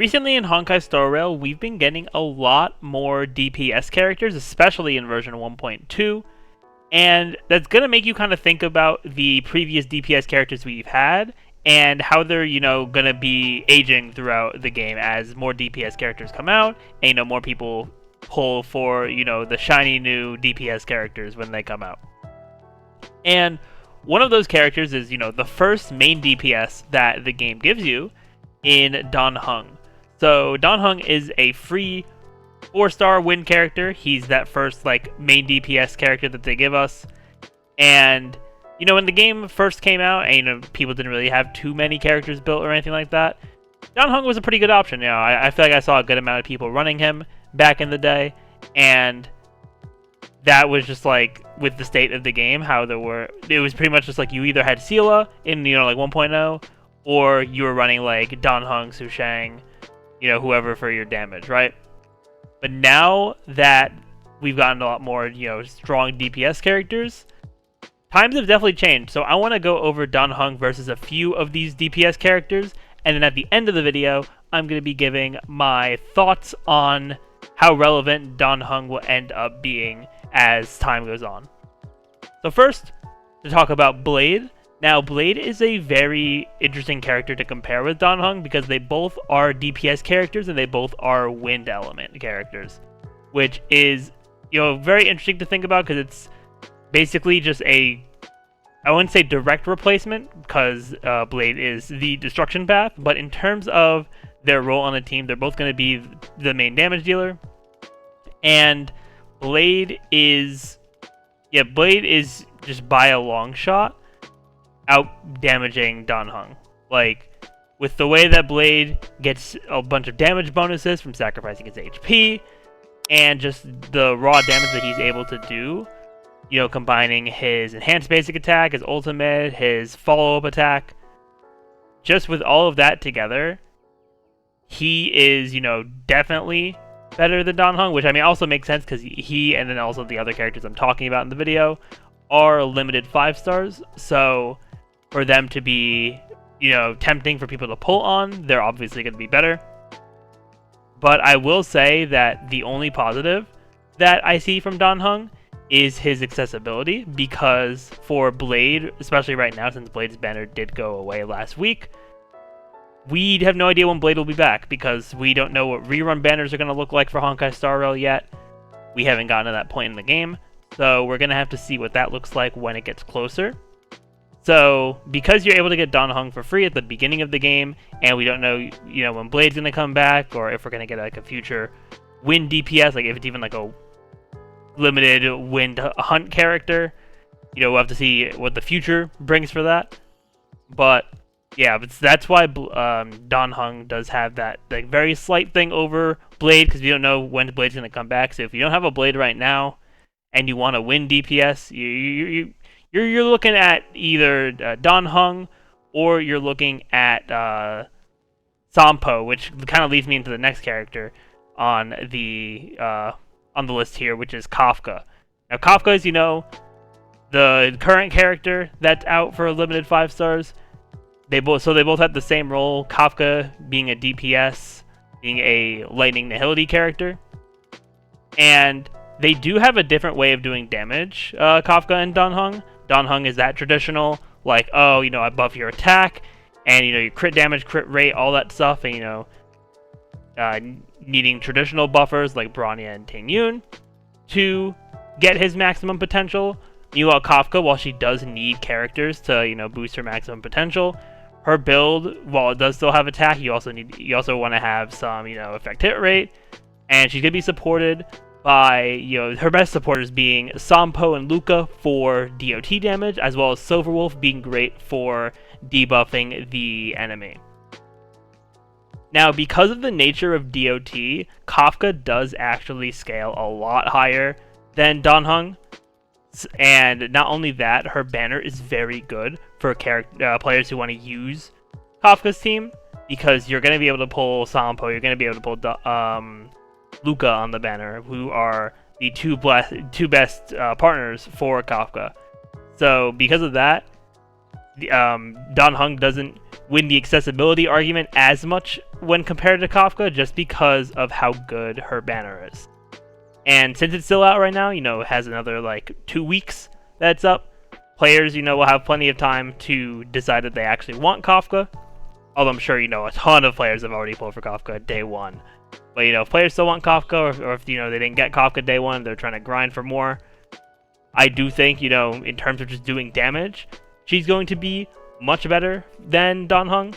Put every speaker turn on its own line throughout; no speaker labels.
Recently in Honkai Star Rail, we've been getting a lot more DPS characters, especially in version 1.2, and that's going to make you kind of think about the previous DPS characters we've had and how they're, going to be aging throughout the game as more DPS characters come out and, more people pull for, the shiny new DPS characters when they come out. And one of those characters is, the first main DPS that the game gives you in Dan Heng. So Dan Heng is a free 4-star win character. He's that first main DPS character that they give us. And when the game first came out, and people didn't really have too many characters built or anything like that, Dan Heng was a pretty good option. I feel like I saw a good amount of people running him back in the day, and that was just with the state of the game, how it was pretty much just you either had Seele in 1.0, or you were running Dan Heng, Su Shang, whoever for your damage, right? But now that we've gotten a lot more, strong DPS characters, times have definitely changed. So I want to go over Dan Heng versus a few of these DPS characters, and then at the end of the video, I'm going to be giving my thoughts on how relevant Dan Heng will end up being as time goes on. So first, to talk about Blade. Now, Blade is a very interesting character to compare with Dan Heng because they both are DPS characters and they both are wind element characters, which is, very interesting to think about because it's basically just I wouldn't say direct replacement because Blade is the destruction path, but in terms of their role on the team, they're both going to be the main damage dealer. And Blade is just by a long shot out damaging Dan Heng. With the way that Blade gets a bunch of damage bonuses from sacrificing his HP, and just the raw damage that he's able to do, combining his enhanced basic attack, his ultimate, his follow-up attack, just with all of that together, he is, definitely better than Dan Heng, which also makes sense because he and then also the other characters I'm talking about in the video are limited 5 stars, so for them to be, tempting for people to pull on, they're obviously going to be better. But I will say that the only positive that I see from Dan Heng is his accessibility, because for Blade, especially right now since Blade's banner did go away last week, we have no idea when Blade will be back because we don't know what rerun banners are going to look like for Honkai Star Rail yet. We haven't gotten to that point in the game, so we're going to have to see what that looks like when it gets closer. So, because you're able to get Dan Heng for free at the beginning of the game, and we don't know, when Blade's going to come back, or if we're going to get a future wind DPS, if it's even a limited wind hunt character, we'll have to see what the future brings for that. But yeah, that's why Dan Heng does have that very slight thing over Blade, because we don't know when Blade's going to come back. So if you don't have a Blade right now, and you want to win DPS, you're looking at either Dan Heng, or you're looking at Sampo, which kind of leads me into the next character on the list here, which is Kafka. Now, Kafka is, the current character that's out for a limited 5 stars. They both have the same role. Kafka being a DPS, being a lightning nihility character, and they do have a different way of doing damage. Kafka and Dan Heng. Dan Heng is that traditional, I buff your attack, and your crit damage, crit rate, all that stuff, and needing traditional buffers like Bronya and Ting-Yun to get his maximum potential. Meanwhile, Kafka, while she does need characters to boost her maximum potential, her build, while it does still have attack, you also want to have some effect hit rate, and she's gonna be supported by her best supporters being Sampo and Luca for DOT damage, as well as Silverwolf being great for debuffing the enemy. Now, because of the nature of DOT, Kafka does actually scale a lot higher than Dan Heng, and not only that, her banner is very good for players who want to use Kafka's team, because you're going to be able to pull Sampo, you're going to be able to pull Luca on the banner, who are the two best partners for Kafka. So because of that, Dan Heng doesn't win the accessibility argument as much when compared to Kafka, just because of how good her banner is. And since it's still out right now, it has another like 2 weeks that's up. Players, will have plenty of time to decide that they actually want Kafka. Although I'm sure, a ton of players have already pulled for Kafka day one. But, if players still want Kafka, or if, they didn't get Kafka day one, they're trying to grind for more. I do think, in terms of just doing damage, she's going to be much better than Dan Heng.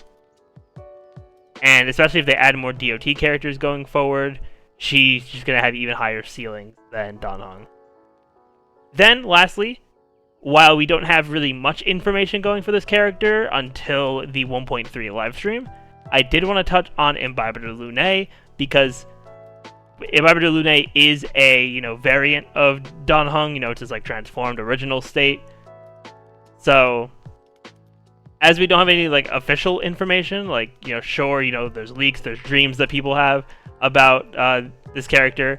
And especially if they add more DOT characters going forward, she's going to have even higher ceiling than Dan Heng. Then, lastly, while we don't have really much information going for this character until the 1.3 livestream, I did want to touch on Imbibitor Lunae, because Imbibitor Lunae is a, variant of Dan Heng, it's his like transformed original state. So, as we don't have any like official information, like, sure, there's leaks, there's dreams that people have about this character.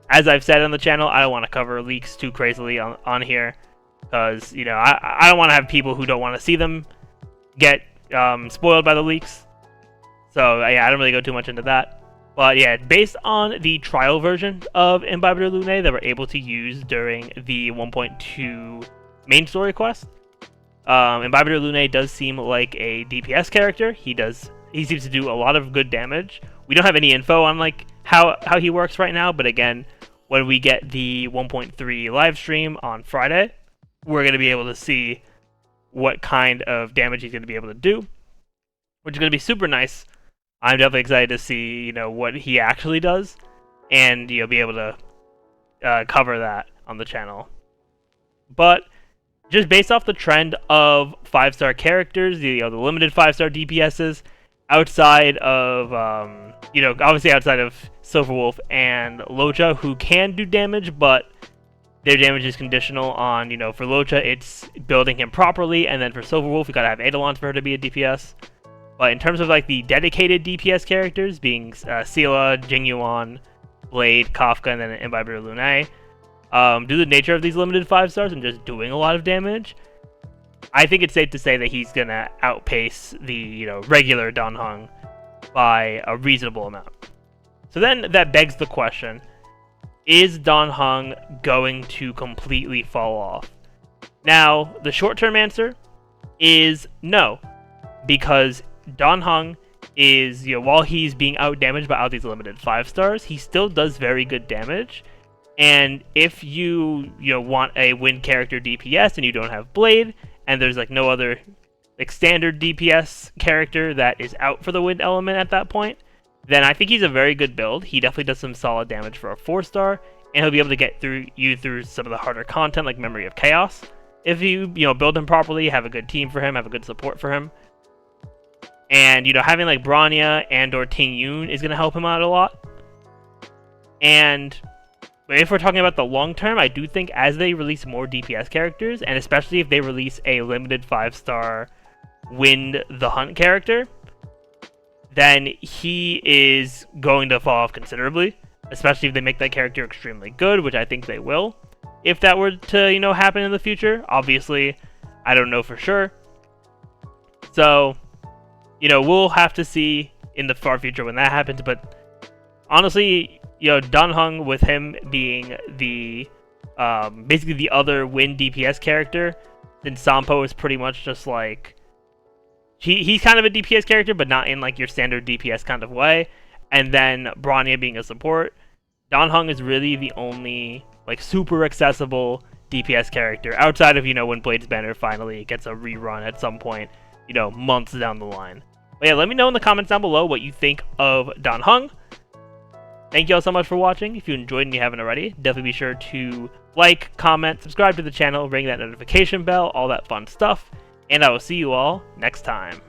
As I've said on the channel, I don't want to cover leaks too crazily on here, because, I don't want to have people who don't want to see them get spoiled by the leaks. So, yeah, I don't really go too much into that. But, yeah, based on the trial version of Imbibitor Lunae that we're able to use during the 1.2 main story quest, Imbibitor Lunae does seem like a DPS character. He seems to do a lot of good damage. We don't have any info on, like, how he works right now, but again, when we get the 1.3 live stream on Friday, we're going to be able to see what kind of damage he's going to be able to do, which is going to be super nice. I'm definitely excited to see, what he actually does, and, be able to cover that on the channel. But just based off the trend of 5-star characters, the limited 5-star DPSs, outside of, obviously outside of Silverwolf and Locha, who can do damage, but their damage is conditional on, for Locha, it's building him properly, and then for Silverwolf, you gotta have Eidolons for her to be a DPS. But in terms of like the dedicated DPS characters, being Seele, Jingyuan, Blade, Kafka, and then Imbibitor Lunae, due to the nature of these limited 5-stars and just doing a lot of damage, I think it's safe to say that he's gonna outpace the regular Dan Heng by a reasonable amount. So then that begs the question: is Dan Heng going to completely fall off? Now, the short-term answer is no, because Dan Heng is, while he's being outdamaged by all these limited 5-stars, he still does very good damage. And if you, want a win character DPS and you don't have Blade, and there's like no other like standard DPS character that is out for the win element at that point, then I think he's a very good build. He definitely does some solid damage for a 4-star, and he'll be able to get through some of the harder content like Memory of Chaos. If you, build him properly, have a good team for him, have a good support for him. And, having like Bronya and or Ting Yun is going to help him out a lot. And if we're talking about the long term, I do think as they release more DPS characters, and especially if they release a limited 5-star Wind the Hunt character, then he is going to fall off considerably, especially if they make that character extremely good, which I think they will. If that were to, happen in the future, obviously, I don't know for sure. So, we'll have to see in the far future when that happens, but honestly, Dan Heng, with him being the, basically the other win DPS character, then Sampo is pretty much just like, he's kind of a DPS character, but not in like your standard DPS kind of way, and then Bronya being a support, Dan Heng is really the only, like, super accessible DPS character, outside of, when Blade's banner finally gets a rerun at some point, months down the line. But yeah, let me know in the comments down below what you think of Dan Heng. Thank you all so much for watching. If you enjoyed and you haven't already, definitely be sure to like, comment, subscribe to the channel, ring that notification bell, all that fun stuff. And I will see you all next time.